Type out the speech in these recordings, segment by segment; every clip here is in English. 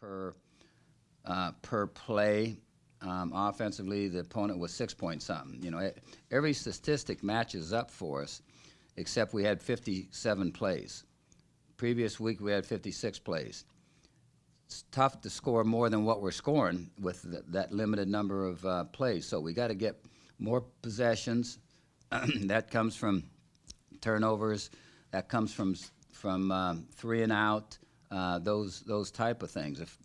per play. Offensively, the opponent was 6 point something. Every statistic matches up for us, except we had 57 plays. Previous week we had 56 plays. It's tough to score more than what we're scoring with that limited number of plays. So we got to get more possessions. That comes from turnovers. That comes from 3 and out. Those type of things. If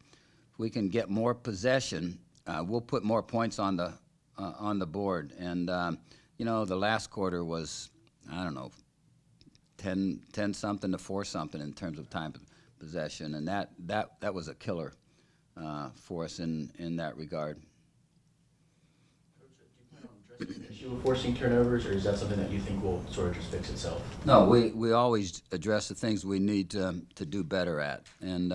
we can get more possession, we'll put more points on the board. And the last quarter was, I don't know, 10 something to 4 something in terms of time possession, and that was a killer for us in that regard. Coach, do you plan on addressing the issue of forcing turnovers, or is that something that you think will sort of just fix itself? No, we always address the things we need to do better at, and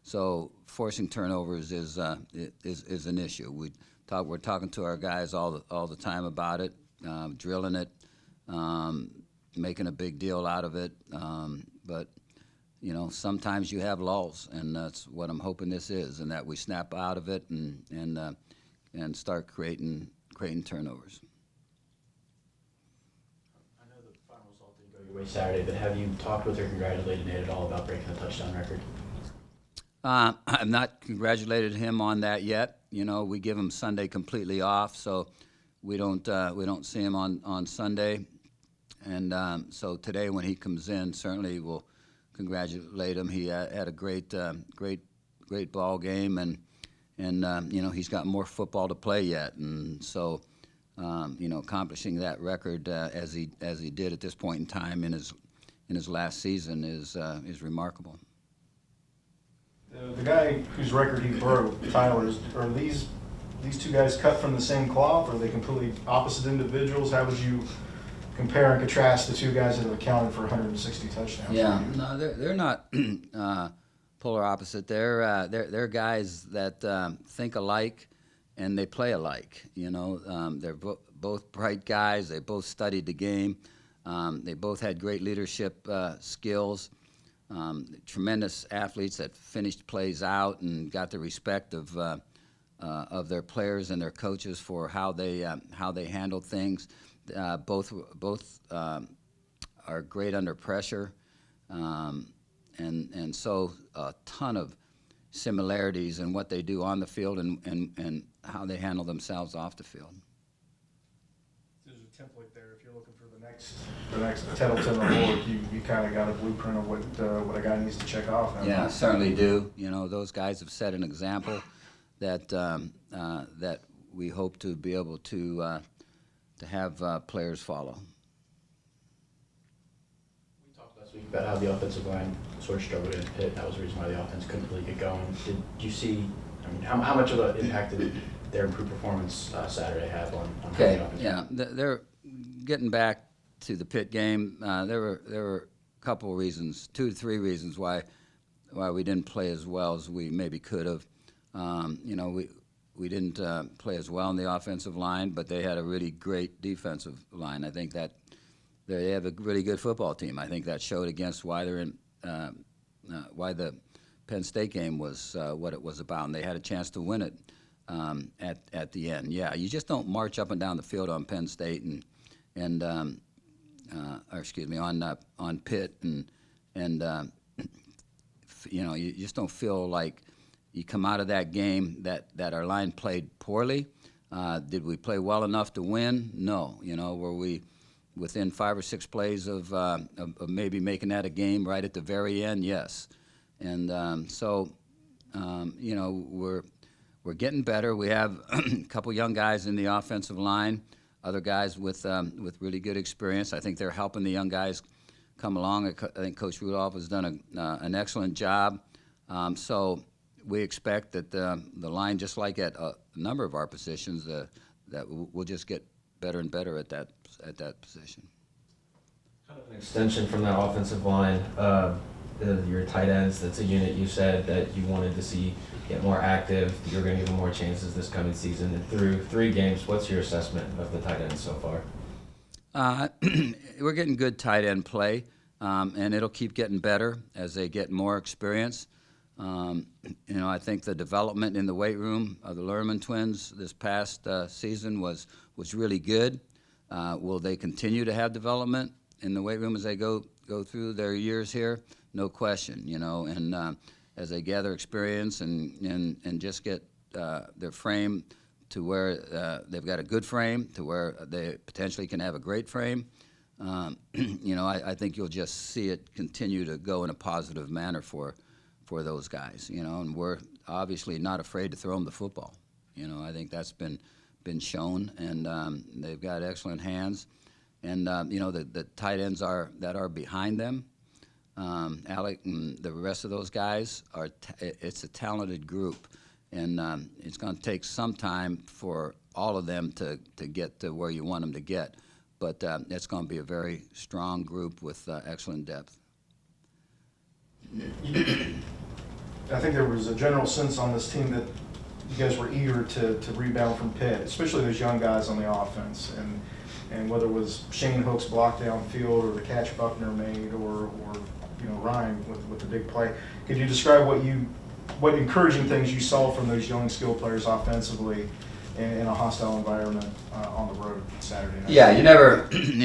so forcing turnovers is an issue. We're talking to our guys all the time about it, drilling it, making a big deal out of it, but sometimes you have lulls, and that's what I'm hoping this is, and that we snap out of it and start creating turnovers. I know the final result didn't go your way Saturday, but have you talked with or congratulated Nate at all about breaking the touchdown record? I've not congratulated him on that yet. We give him Sunday completely off, so we don't see him on Sunday, and so today when he comes in, certainly we'll congratulate him. He had a great ball game, and he's got more football to play yet, and so accomplishing that record as he did at this point in time in his last season is remarkable. The guy whose record he broke, Tyler, are these two guys cut from the same cloth, or are they completely opposite individuals? How would you compare and contrast the two guys that have accounted for 160 touchdowns? Yeah, no, they're not polar opposite. They're guys that think alike and they play alike. They're both bright guys. They both studied the game. They both had great leadership skills. Tremendous athletes that finished plays out and got the respect of their players and their coaches for how they handled things. Both are great under pressure, and so a ton of similarities in what they do on the field and how they handle themselves off the field. There's a template there. If you're looking for the next Tettleton Award, you kind of got a blueprint of what a guy needs to check off. Yeah, certainly do. Those guys have set an example that that we hope to be able to have players follow. We talked last week about how the offensive line sort of struggled in Pitt. That was the reason why the offense couldn't really get going. Did you see? How much of an impact did their improved performance Saturday have on the offense? Yeah, they're getting back to the Pitt game. There were a couple of reasons, 2 to 3 reasons why we didn't play as well as we maybe could have. We didn't play as well in the offensive line, but they had a really great defensive line. I think that they have a really good football team. I think that showed against why they're in why the Penn State game was what it was about, and they had a chance to win it at the end. Yeah, you just don't march up and down the field on Penn State on Pitt and you just don't feel like you come out of that game that our line played poorly. Did we play well enough to win? No. Were we within 5 or 6 plays of maybe making that a game right at the very end? Yes. And so we're getting better. We have a couple young guys in the offensive line, other guys with really good experience. I think they're helping the young guys come along. I think Coach Rudolph has done an excellent job. So we expect that the line, just like at a number of our positions, that we'll just get better and better at that position. Kind of an extension from that offensive line, your tight ends. That's a unit you said that you wanted to see get more active. You're going to give them more chances this coming season. And through 3 games, what's your assessment of the tight ends so far? We're getting good tight end play, and it'll keep getting better as they get more experience. I think the development in the weight room of the Lerman twins this past season was really good. Will they continue to have development in the weight room as they go through their years here? No question, and as they gather experience and just get their frame to where they've got a good frame, to where they potentially can have a great frame. I think you'll just see it continue to go in a positive manner for those guys, and we're obviously not afraid to throw them the football. I think that's been shown, and they've got excellent hands. And, the tight ends that are behind them, Alec and the rest of those guys, it's a talented group. And it's going to take some time for all of them to get to where you want them to get. But it's going to be a very strong group with excellent depth. I think there was a general sense on this team that you guys were eager to rebound from Pitt, especially those young guys on the offense. And whether it was Shane Hook's block downfield or the catch Buckner made or Ryan with the big play. Could you describe what encouraging things you saw from those young skill players offensively in a hostile environment on the road Saturday night? Yeah, you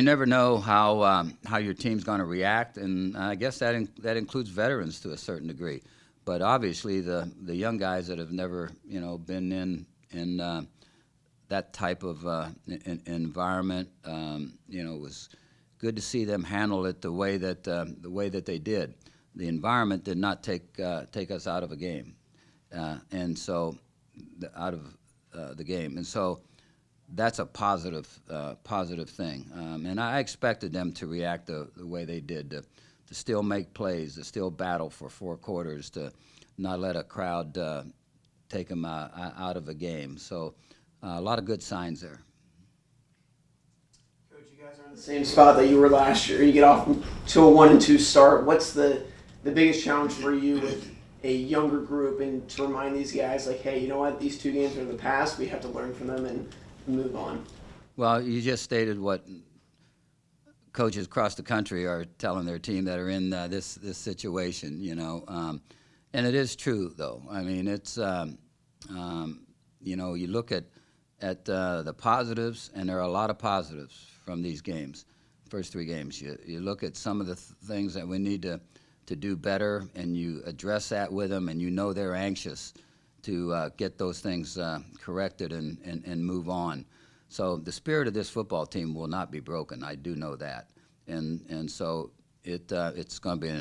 never know how your team's going to react, and I guess that includes veterans to a certain degree. But obviously, the young guys that have never been in that type of environment, it was good to see them handle it the way that they did. The environment did not take us out of a game, and so out of the game, and so that's a positive thing. And I expected them to react the way they did, to still make plays, to still battle for 4 quarters, to not let a crowd take them out of a game. So a lot of good signs there. Coach, you guys are in the same spot that you were last year. You get off to a 1-2 start. What's the biggest challenge for you with a younger group and to remind these guys, like, hey, you know what, these 2 games are in the past, we have to learn from them and move on? Well, you just stated what coaches across the country are telling their team that are in this situation, and it is true, though. I mean, it's you look at the positives, and there are a lot of positives from these games, first 3 games. You look at some of the things that we need to do better, and you address that with them, and they're anxious to get those things corrected and move on. So the spirit of this football team will not be broken. I do know that, and so it's going to be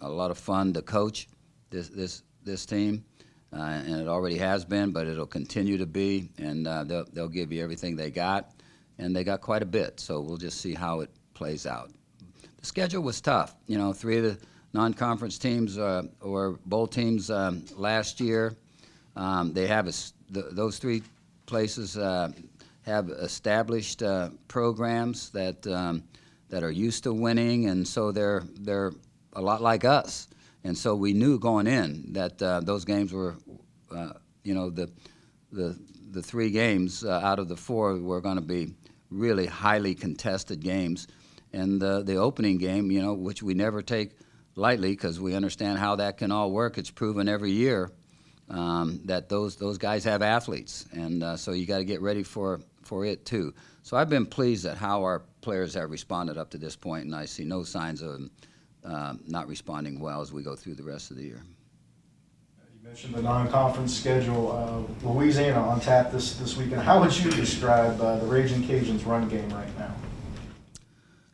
a lot of fun to coach this team, and it already has been, but it'll continue to be, and they'll give you everything they got, and they got quite a bit. So we'll just see how it plays out. The schedule was tough. 3 of the non-conference teams or bowl teams last year. They have those 3 places have established programs that are used to winning, and so they're a lot like us. And so we knew going in that those games were, the 3 games out of the 4 were going to be really highly contested games, and the opening game, which we never take lightly because we understand how that can all work. It's proven every year that those guys have athletes, and so you got to get ready for it too. So I've been pleased at how our players have responded up to this point, and I see no signs of them not responding well as we go through the rest of the year. You mentioned the non-conference schedule. Louisiana on tap this weekend. How would you describe the Raging Cajuns' run game right now?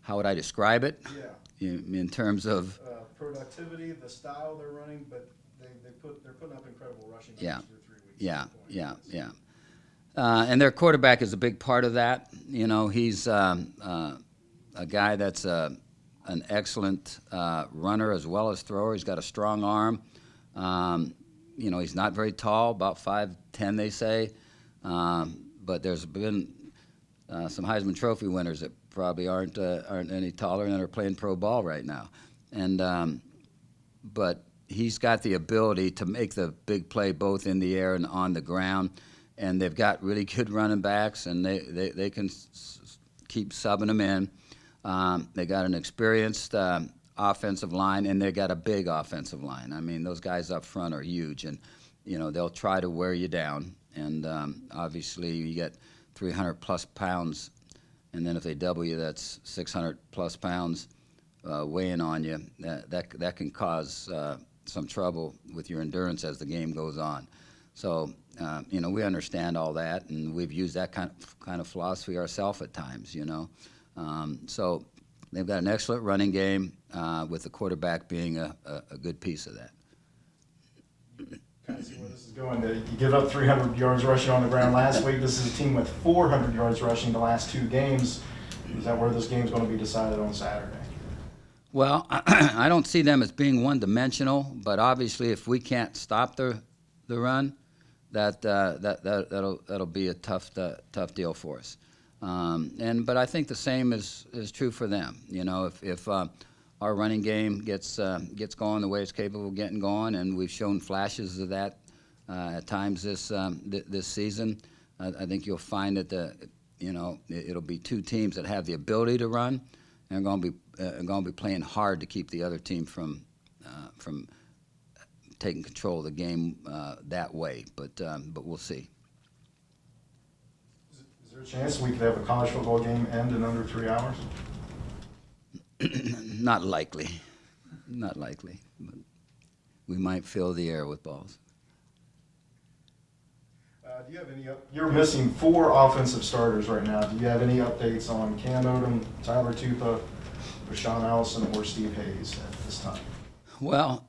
How would I describe it? Yeah. In terms of productivity, the style they're running, but they're putting up incredible rushing Yeah. numbers through 3 weeks. Yeah. And their quarterback is a big part of that. He's a guy that's an excellent runner as well as thrower. He's got a strong arm. He's not very tall, about 5'10", they say. But there's been some Heisman Trophy winners that probably aren't any taller and are playing pro ball right now. And but he's got the ability to make the big play both in the air and on the ground. And they've got really good running backs, and they can keep subbing them in. They got an experienced offensive line, and they got a big offensive line. I mean, those guys up front are huge, and they'll try to wear you down. And obviously, you get 300+ pounds, and then if they double you, that's 600+ pounds weighing on you. That can cause some trouble with your endurance as the game goes on. So we understand all that, and we've used that kind of philosophy ourselves at times. So they've got an excellent running game, with the quarterback being a good piece of that. Kind of see where this is going. You give up 300 yards rushing on the ground last week. This is a team with 400 yards rushing the last 2 games. Is that where this game's going to be decided on Saturday? Well, I don't see them as being one-dimensional, but obviously, if we can't stop the run, that'll be a tough deal for us. But I think the same is true for them. If our running game gets going the way it's capable of getting going, and we've shown flashes of that at times this season, I think you'll find that it'll be 2 teams that have the ability to run, and are going to be playing hard to keep the other team from taking control of the game that way. But we'll see. Is there a chance we could have a college football game end in under 3 hours? Not likely. Not likely. But we might fill the air with balls. Do you have any? You're missing 4 offensive starters right now. Do you have any updates on Cam Odom, Tyler Tupa, Rashawn Allison, or Steve Hayes at this time? Well,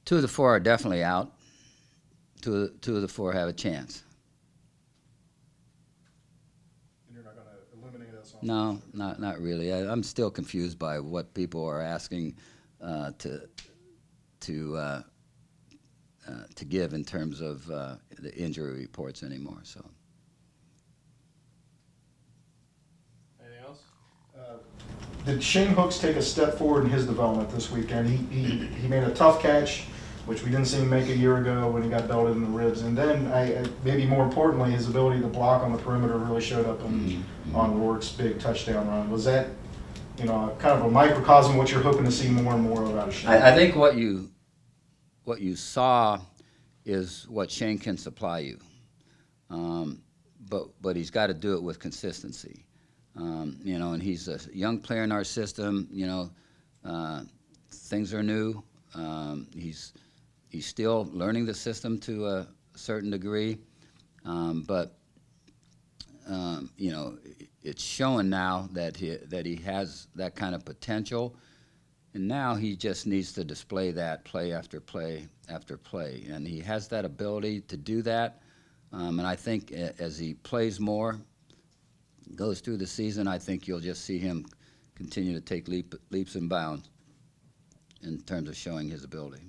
2 of the 4 are definitely out. 2 of the 4 have a chance. And you're not going to eliminate us on No, not really. I'm still confused by what people are asking to give in terms of the injury reports anymore. So. Anything else? Did Shane Hooks take a step forward in his development this weekend? He made a tough catch, which we didn't see him make a year ago when he got belted in the ribs. And then, maybe more importantly, his ability to block on the perimeter really showed up on Rourke's big touchdown run. Was that, kind of a microcosm of what you're hoping to see more and more out of Shane? I think what you saw is what Shane can supply you, but he's got to do it with consistency. And he's a young player in our system. Things are new. He's still learning the system to a certain degree, but it's showing now that he has that kind of potential, and now he just needs to display that play after play after play, and he has that ability to do that. And I think as he plays more, goes through the season, I think you'll just see him continue to take leaps and bounds in terms of showing his ability.